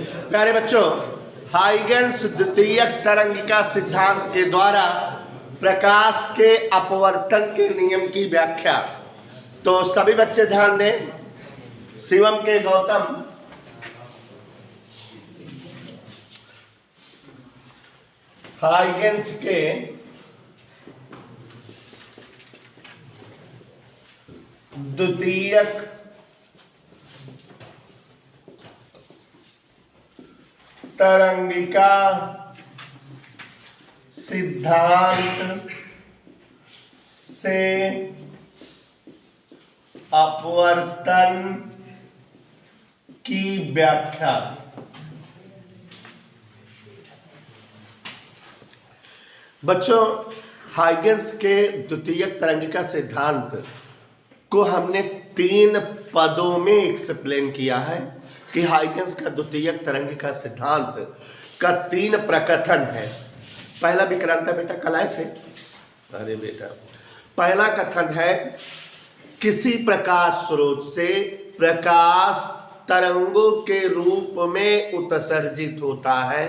प्यारे बच्चों, हाइगेंस द्वितीयक तरंगिका सिद्धांत के द्वारा प्रकाश के अपवर्तन के नियम की व्याख्या। तो सभी बच्चे ध्यान दें। शिवम के गौतम हाइगेंस के द्वितीयक तरंगिका सिद्धांत से अपवर्तन की व्याख्या। बच्चों, हाइगेंस के द्वितीयक तरंगिका सिद्धांत को हमने 3 पदों में एक्सप्लेन किया है कि हाइगेंस का द्वितीयक तरंगिका सिद्धांत का 3 प्रकथन है। पहला विक्रांता बेटा कल आए थे। अरे बेटा, पहला कथन है किसी प्रकाश स्रोत से प्रकाश तरंगों के रूप में उत्सर्जित होता है।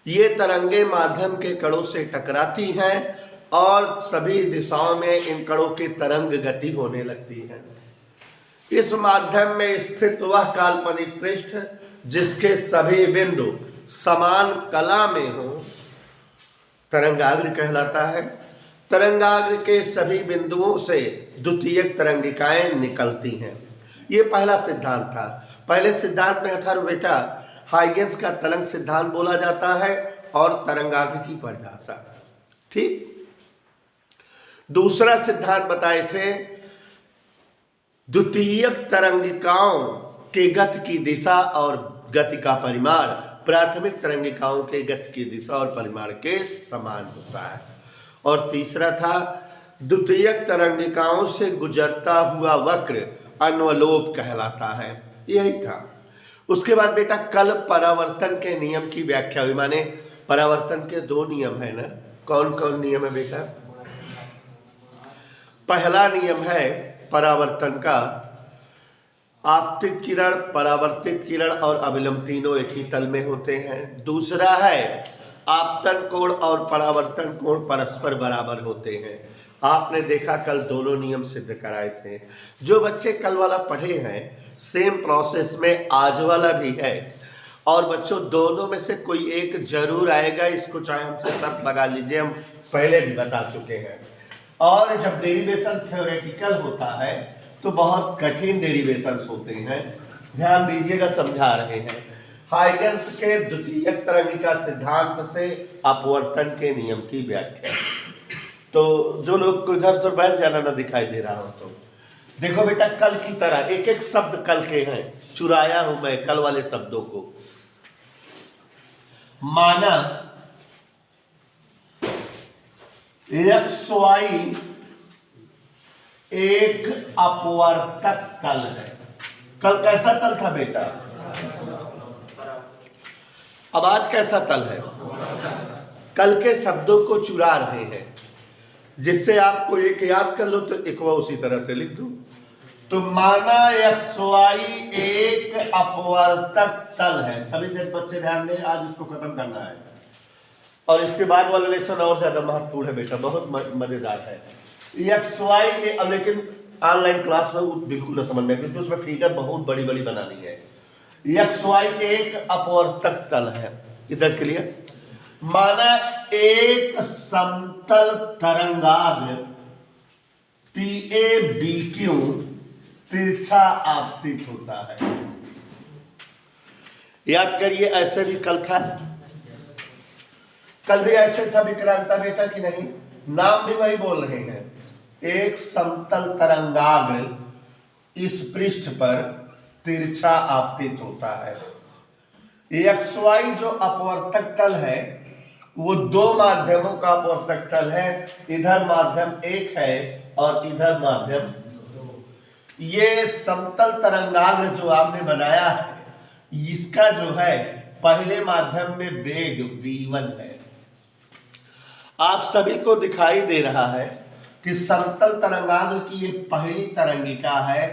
ये तरंगे माध्यम के कणों से टकराती हैं और सभी दिशाओं में इन कणों की तरंग गति होने लगती है। इस माध्यम में स्थित वह काल्पनिक पृष्ठ जिसके सभी बिंदु समान कला में हो तरंगाग्र कहलाता है। तरंगाग्र के सभी बिंदुओं से द्वितीयक तरंगिकाएं निकलती हैं। ये पहला सिद्धांत था। पहले सिद्धांत में था बेटा हाइगेंस का तरंग सिद्धांत बोला जाता है और तरंगाग्र की परिभाषा। ठीक। दूसरा सिद्धांत बताए थे द्वितीयक तरंगिकाओं के गति की दिशा और गति का परिमाण प्राथमिक तरंगिकाओं के गति की दिशा और परिमाण के समान होता है। और तीसरा था द्वितीयक तरंगिकाओं से गुजरता हुआ वक्र अन्वलोप कहलाता है। यही था। उसके बाद बेटा कल परावर्तन के नियम की व्याख्या हुई। माने परावर्तन के 2 नियम है ना। कौन कौन नियम है बेटा? पहला नियम है परावर्तन का, आपतित किरण, परावर्तित किरण और अभिलंब तीनों एक ही तल में होते हैं। दूसरा है आपतन कोण और परावर्तन कोण परस्पर बराबर होते हैं। आपने देखा कल दोनों नियम सिद्ध कराए थे। जो बच्चे कल वाला पढ़े हैं सेम प्रोसेस में आज वाला भी है। और बच्चों दोनों में से कोई एक जरूर आएगा, इसको चाहे हमसे शर्त लगा लीजिए, हम पहले भी बता चुके हैं। और जब डेरिवेशन थ्योरेटिकल होता है तो बहुत कठिन डेरिवेशंस होते हैं। ध्यान दीजिएगा, समझा रहे हैं। हाइगेंस के द्वितीयक तरंगिका सिद्धांत से अपवर्तन के नियम की व्याख्या। तो जो लोग को इधर उधर बैठ जाना ना दिखाई दे रहा हो तो देखो बेटा, कल की तरह एक एक शब्द कल के हैं। चुराया हूं मैं कल वाले शब्दों को। माना XY एक अपवर्तक तल है। कल कैसा तल था बेटा? अब आज कैसा तल है? कल के शब्दों को चुरा रहे हैं, जिससे आपको एक याद कर लो तो एक वो उसी तरह से लिख दो। तो माना XY एक अपवर्तक तल है। सभी बच्चे ध्यान दें, आज इसको खत्म करना है और इसके बाद वाला लेसन और ज्यादा महत्वपूर्ण है बेटा, बहुत मजेदार है। XY अब लेकिन ऑनलाइन क्लास में बिल्कुल न समझना है क्योंकि उसमें फिगर बहुत बड़ी बड़ी बनानी है। XY एक अपवर्तक तल है। इधर के लिए माना एक समतल तरंगाग्र PABQ तिरछा आपतित होता है। याद करिए, ऐसे भी कल था, कल भी ऐसे था विक्रांता बेटा कि नहीं? नाम भी वही बोल रहे हैं। एक समतल तरंगाग्र इस पृष्ठ पर तिरछा आपतित होता है। XY जो अपवर्तक तल है वो 2 माध्यमों का अपवर्तक तल है। इधर माध्यम 1 है और इधर माध्यम 2। ये समतल तरंगाग्र जो आपने बनाया है इसका जो है पहले माध्यम में वेग v1 है। आप सभी को दिखाई दे रहा है कि समतल तरंगाग्र की ये पहली तरंगिका है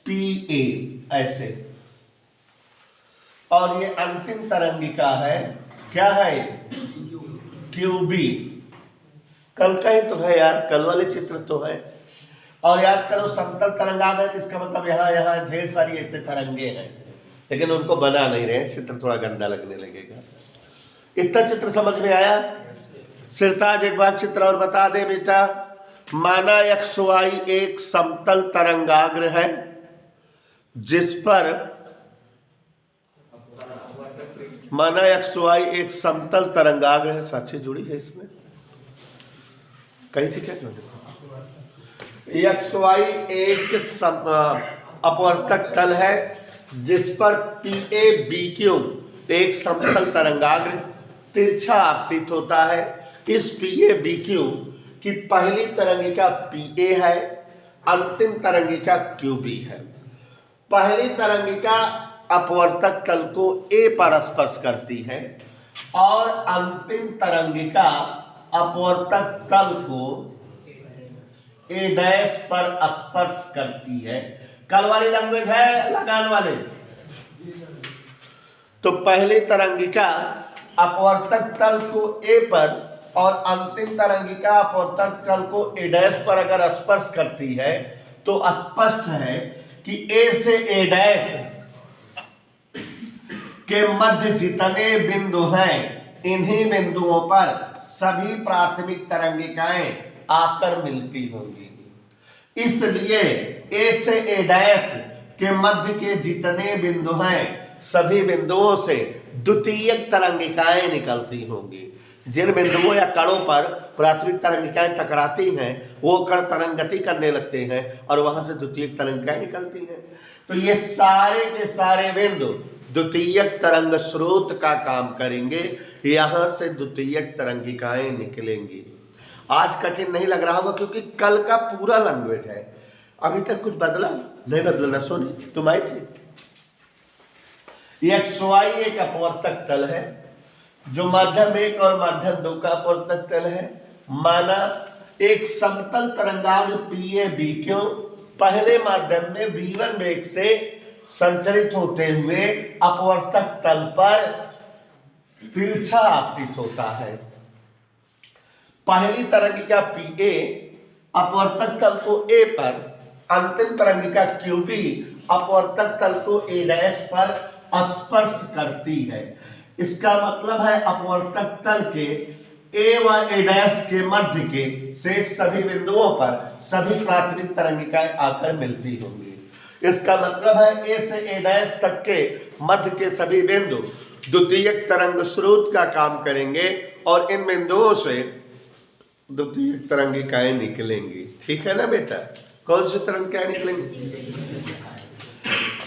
PA। ऐसे और ये अंतिम तरंगिका है, क्या है ये? क्यूबी। कल का ही तो है यार, कल वाले चित्र तो है। और याद करो समतल तरंग आ गए तो इसका मतलब यहाँ यहाँ ढेर सारी ऐसे तरंगे हैं, लेकिन उनको बना नहीं रहे, चित्र थोड़ा गंदा लगने लगेगा। इतना चित्र समझ में आया? सिरताज एक बार चित्र और बता दे बेटा। माना XY एक समतल तरंगाग्र है जिस पर, माना XY एक समतल तरंगाग्र है, साक्षी जुड़ी है इसमें, कही थी क्या? XY एक अपवर्तक तल है जिस पर PABQ एक समतल तरंगाग्र तिरछा आपतित होता है। इस PABQ की पहली तरंगिका PA है, अंतिम तरंगिका QB है। पहली तरंगिका अपवर्तक तल को A पर स्पर्श करती है और अंतिम तरंगिका अपवर्तक तल को A' पर स्पर्श करती है। कल वाली लैंग्वेज है लगान वाले। तो पहली तरंगिका अपवर्तक तल को A पर और अंतिम तरंगिका अपवर्तक तल को A' पर अगर स्पर्श करती है तो स्पष्ट है कि A से A' के मध्य जितने बिंदु हैं, इन्हीं बिंदुओं पर सभी प्राथमिक तरंगिकाएं आकर मिलती होंगी। इसलिए A से A' के मध्य के जितने बिंदु हैं, सभी बिंदुओं से द्वितीयक तरंगिकाएं निकलती होंगी। जिन बिंदुओं या कणों पर प्राथमिक तरंगिकाएं टकराती हैं, वो कण तरंग गति करने लगते हैं और वहां से द्वितीयक तरंगिकाएं निकलती हैं। तो ये सारे के सारे बिंदु द्वितीयक तरंग स्रोत का काम करेंगे, यहां से द्वितीयक तरंगिकाएं निकलेंगी। आज कठिन नहीं लग रहा होगा क्योंकि कल का पूरा लैंग्वेज है। अभी तक कुछ बदला नहीं? बदला ना सोनी, तुम आई थी। XY एक अपवर्तक तल है जो माध्यम 1 और माध्यम 2 का अपवर्तक तल है। माना एक समतल तरंगाग्र PABQ पहले माध्यम में V1 वेग से संचरित होते हुए अपवर्तक तल पर तिरछा आपतित होता है। पहली तरंगिका PA अपवर्तक तल को A पर, अंतिम तरंगिका QB अपवर्तक तल को A' पर स्पर्श करती है। इसका मतलब है अपवर्तक तल के A व A' के मध्य के शेष सभी बिंदुओं पर सभी प्राथमिक तरंगिकाएं आकर मिलती होंगी। इसका मतलब है A से A' तक के मध्य के सभी बिंदु द्वितीयक तरंग स्रोत का काम करेंगे और इन बिंदुओं से द्वितीयक तरंगिकाएं निकलेंगी। ठीक है ना बेटा? कौन सी तरंगिकाएं निकलेंगी?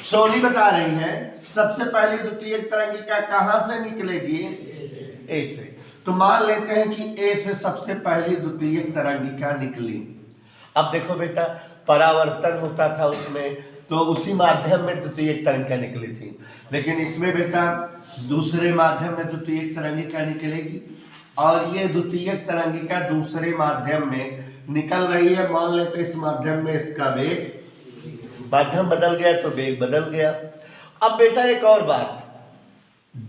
सोनी बता रही है सबसे पहली द्वितीयक तरंगिका कहां से निकलेगी? A से। तो मान लेते हैं कि A से सबसे पहली द्वितीयक तरंगिका निकली। अब देखो बेटा, परावर्तन होता था उसमें, तो उसी माध्यम में द्वितीयक तरंगिका निकली थी, लेकिन इसमें बेटा दूसरे माध्यम में द्वितीयक तरंगिका निकलेगी और ये द्वितीयक तरंगिका दूसरे माध्यम में निकल रही है। मान लेते इस माध्यम में इसका वेग, माध्यम बदल गया तो वेग बदल गया। अब बेटा एक और बात,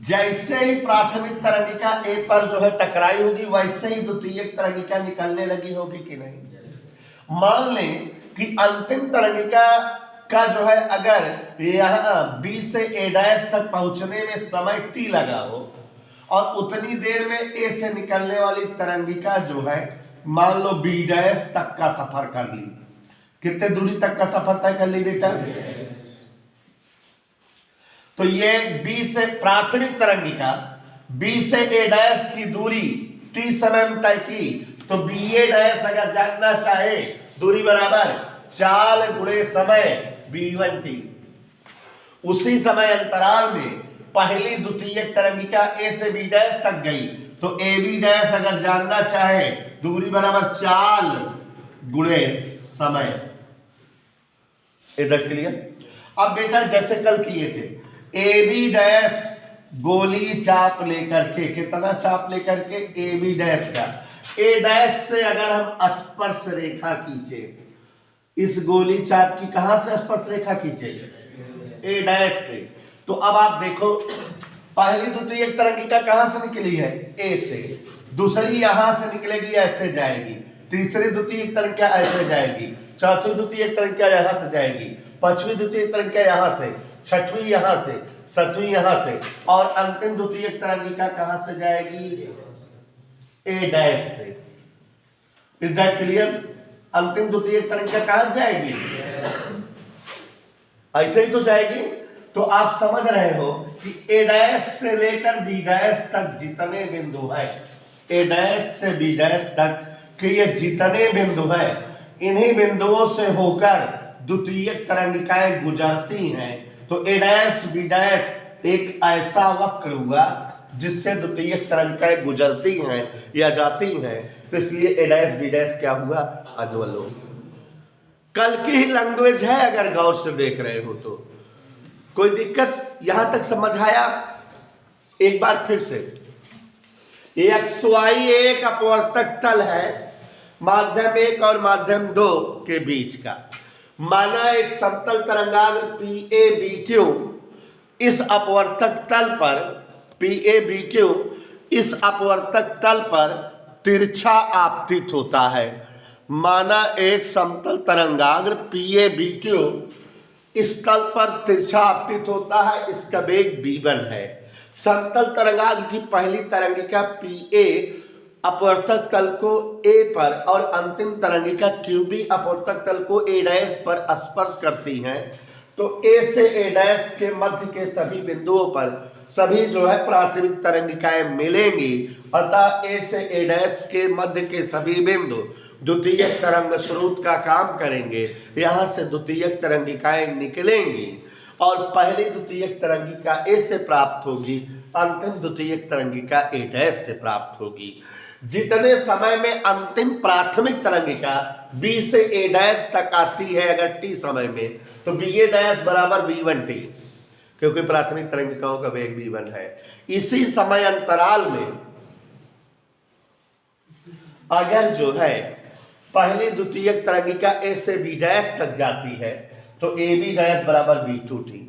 जैसे ही प्राथमिक तरंगिका A पर जो है टकराई होगी, वैसे ही द्वितीयक तरंगिका निकलने लगी होगी कि नहीं? मान लें कि अंतिम तरंगिका का जो है अगर यहाँ B से A' तक पहुंचने में समय T लगा हो और उतनी देर में A से निकलने वाली तरंगिका जो है मान लो B' तक का सफर कर ली। कितने दूरी तक का सफर तय कर ली बेटा? तो ये B से प्राथमिक तरंगिका B से A' की दूरी T समय में तय की, तो BA' अगर जानना चाहे दूरी बराबर चाल गुणे समय B1T। उसी समय अंतराल में पहली द्वितीयक तरंगिका A से B' तक गई, तो AB' अगर जानना चाहे दूरी बराबर चाल गुणे समय। इधर क्लियर? अब बेटा जैसे कल किए थे, AB' गोली चाप लेकर के, कितना चाप लेकर के? AB' का। A' से अगर हम स्पर्श रेखा खींचे, इस गोली चाप की कहां से स्पर्श रेखा खींचे? A' से। तो अब आप देखो, पहली द्वितीयक तरंगिका कहां से निकली है? ए से। दूसरी यहां से निकलेगी, ऐसे जाएगी। तीसरी द्वितीयक तरंगिका ऐसे जाएगी। चौथी द्वितीयक तरंगिका यहां से जाएगी। पांचवी द्वितीयक तरंगिका यहां से, छठवीं यहां से, सातवीं यहां से, और अंतिम द्वितीयक तरंगिका कहां से जाएगी? ए डैश से। Is that clear? अंतिम द्वितीयक तरंगिका कहां से आएगी? ऐसे ही तो जाएगी। तो आप समझ रहे हो कि ए डैश से लेकर बी डैश तक जितने बिंदु हैं, ए डैश से बी डैश तक के ये जितने बिंदु हैं, इन्हीं बिंदुओं से होकर द्वितीयक तरंगिकाएं गुजरती हैं। तो ए डैश बी डैश एक ऐसा वक्र हुआ जिससे द्वितीयक तरंगिकाएं गुजरती हैं या जाती हैं। तो इसलिए ए डैश बी डैश क्या हुआ? अनुलोम। कल की ही लैंग्वेज है, अगर गौर से देख रहे हो तो। कोई दिक्कत यहां तक समझ आया? एक बार फिर से, XY एक अपवर्तक तल है माध्यम 1 और माध्यम 2 के बीच का। माना एक समतल तरंगाग्र PABQ इस अपवर्तक तल पर, PABQ इस अपवर्तक तल पर तिरछा आपतित होता है। माना एक समतल तरंगाग्र PABQ इस तल पर तिरछा आपतित होता है, इसका वेग v1 है। समतल तरंगाग्र की पहली तरंगिका PA अपवर्तक तल को A पर और अंतिम तरंगिका QB अपवर्तक तल को A डैश पर स्पर्श करती हैं। तो A से A डैश के मध्य के सभी बिंदुओं पर सभी जो है प्राथमिक तरंगिकाएं मिलेंगी। अतः A से A डैश के मध्य के सभी बिंदु द्वितीयक तरंग स्रोत का काम करेंगे। यहाँ से द्वितीयक तरंगिकाएं निकलेंगी और पहली द्वितीयक तरंगिका A से प्राप्त होगी, अंतिम द्वितीयक तरंगिका A डैश से प्राप्त होगी। जितने समय में अंतिम प्राथमिक तरंगिका B से A डैश तक आती है अगर T समय में, तो BA डैश बराबर V1T, क्योंकि प्राथमिक तरंगिकाओं का वेग V1 है। इसी समय अंतराल में अगर जो है पहली द्वितीयक तरंगिका A से B डैश तक जाती है तो AB डैश बराबर V2T।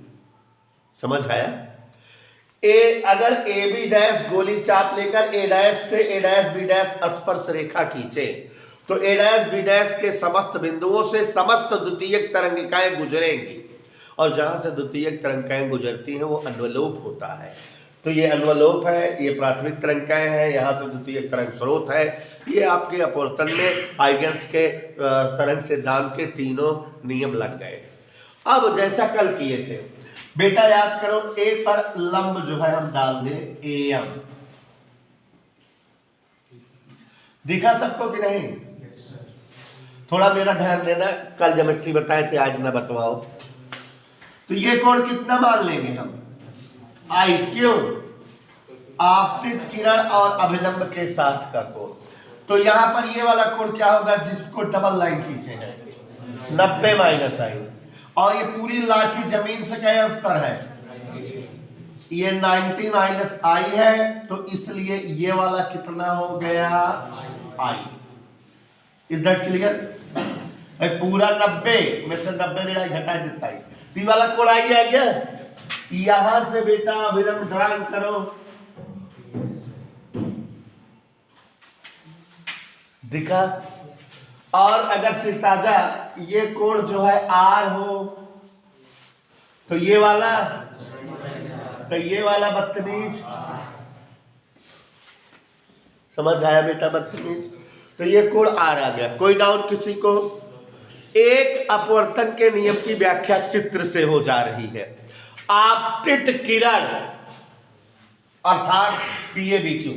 समझ आया? अगर AB डैश गोली चाप लेकर A डैश से A डैश B डैश स्पर्श रेखा खींचे तो A डैश B डैश के समस्त बिंदुओं से समस्त द्वितीयक तरंगिकाएं गुजरेंगी, और जहां से द्वितीयक तरंगिकाएं गुजरती हैं वो अन्वलोप होता है। तो ये अन्वलोप है, ये प्राथमिक तरंगिकाएं हैं, यहाँ से द्वितीयक तरंग स्रोत है। ये आपके अपवर्तन में हाइगन्स के तरंग सिद्धांत के तीनों नियम लग गए। अब जैसा कल किए थे बेटा, याद करो, A पर लंब जो है हम डाल दें AM। दिखा सबको कि नहीं? थोड़ा मेरा ध्यान देना, कल ज्योमेट्री बताए थे, आज ना बतवाओ। तो ये कोण कितना मान लेंगे हम? I। क्यों? आपतित किरण और अभिलंब के साथ का कोण। तो यहां पर ये वाला कोण क्या होगा जिसको डबल लाइन खींचे हैं? 90 माइनस I। और ये पूरी लाठी जमीन से क्या स्तर है? ये 90 माइनस I है, तो इसलिए ये वाला कितना हो गया? I। इधर क्लियर? पूरा 90 में से 90 ऋणाई घटा देता है, ये वाला कोण I आ गया। यहां से बेटा अभिलंब ड्राइंग करो, दिखा। और अगर सिताजा ये कोण जो है R हो तो ये वाला बदतमीज। समझ आया बेटा? बदतमीज। तो ये कोण R आ गया। कोई डाउट किसी को? एक अपवर्तन के नियम की व्याख्या चित्र से हो जा रही है। आपतित किरण अर्थात PABQ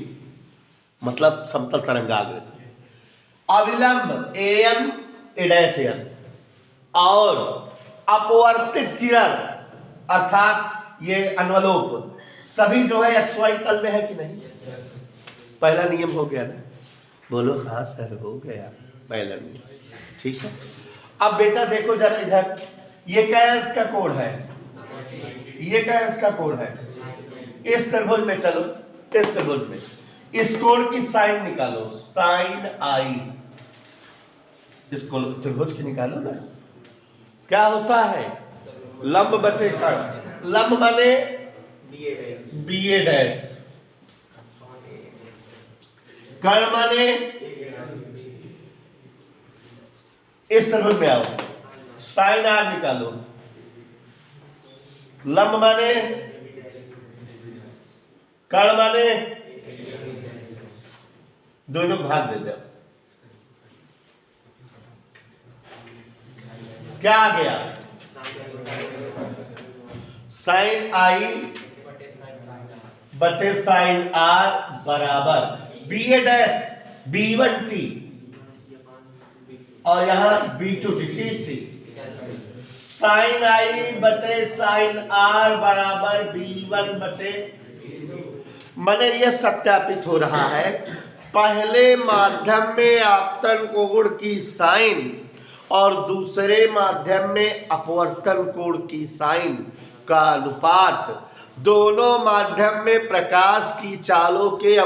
मतलब समतल तरंगाग्र, अविलंब AM A डैश AM, और अपवर्तित किरण अर्थात ये अन्वलोप, सभी जो है XY तल में है कि नहीं? पहला नियम हो गया ना? बोलो हाँ सर, हो गया पहला नियम। ठीक है। अब बेटा देखो जरा इधर, ये क्या अंश का कोण है? ये क्या अंश का कोण है? इस त्रिभुज में चलो, इस त्रिभुज में इस कोण की साइन निकालो, साइन I। इसको त्रिभुज की निकालो ना, क्या होता है? लंब बटे कर्ण। लंब माने बी ए डैश, कर्ण माने इस तरफ में आओ, साइन आर निकालो, लंब माने, कर्ण माने, दोनों भाग दे दो, क्या आ गया, साइन आई बटे साइन आर बराबर बी ए डैश B1T और यहां B2T साइन आई बटे साइन आर बराबर B1 बटे, माने यह सत्यापित हो रहा है पहले माध्यम में आपतन कोण की साइन और दूसरे माध्यम में अपवर्तन कोण की साइन का अनुपात दोनों माध्यम में प्रकाश की चालों के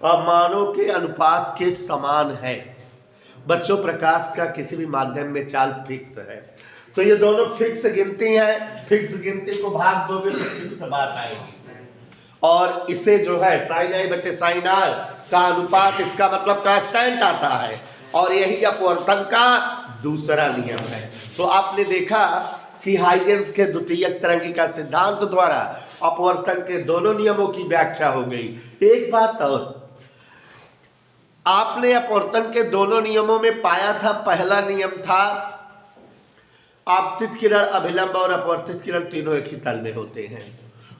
मानों के अनुपात के समान है। बच्चों, प्रकाश का किसी भी माध्यम में चाल फिक्स है, तो ये दोनों फिक्स गिनती है, फिक्स गिनती को भाग दोगे तो फिक्स बात आएगी, और इसे जो है साइन आई बटे साइन आर का अनुपात, इसका मतलब कांस्टेंट आता है, और यही अपवर्तन का दूसरा नियम है। तो आपने देखा कि हाइगेंस के द्वितीयक तरंगिका सिद्धांत द्वारा अपवर्तन के दोनों नियमों की व्याख्या हो गई। एक बात और, आपने अपवर्तन के दोनों नियमों में पाया था, पहला नियम था आपतित किरण, अभिलंब और अपवर्तित किरण तीनों एक ही तल में होते हैं।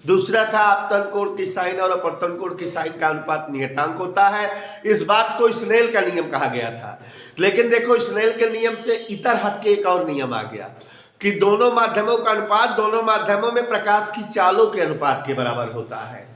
दूसरा था आपतन कोण की साइन और अपवर्तन कोण की साइन का अनुपात नियतांक होता है। इस बात को स्नेल का नियम कहा गया था, लेकिन देखो स्नेल के नियम से इतर हटके एक और नियम आ गया कि दोनों माध्यमों का अनुपात दोनों माध्यमों में प्रकाश की चालों के अनुपात के बराबर होता है,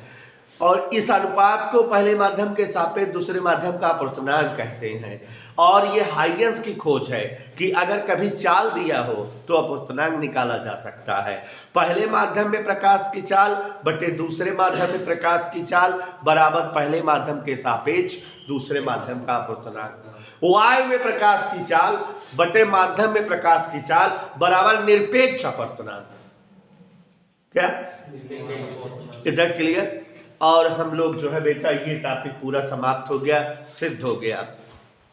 और इस अनुपात को पहले माध्यम के सापेक्ष दूसरे माध्यम का अपवर्तनांक कहते हैं। और ये हाइगेंस की खोज है कि अगर कभी चाल दिया हो तो अपवर्तनांक निकाला जा सकता है। पहले माध्यम में प्रकाश की चाल बटे दूसरे माध्यम में प्रकाश की चाल बराबर पहले माध्यम के सापेक्ष दूसरे माध्यम का अपवर्तनांक। वायु में प्रकाश की चाल बटे माध्यम में प्रकाश की चाल बराबर निरपेक्ष अपवर्तनांक। क्या इधर क्लियर? और हम लोग जो है बेटा ये टॉपिक पूरा समाप्त हो गया, सिद्ध हो गया।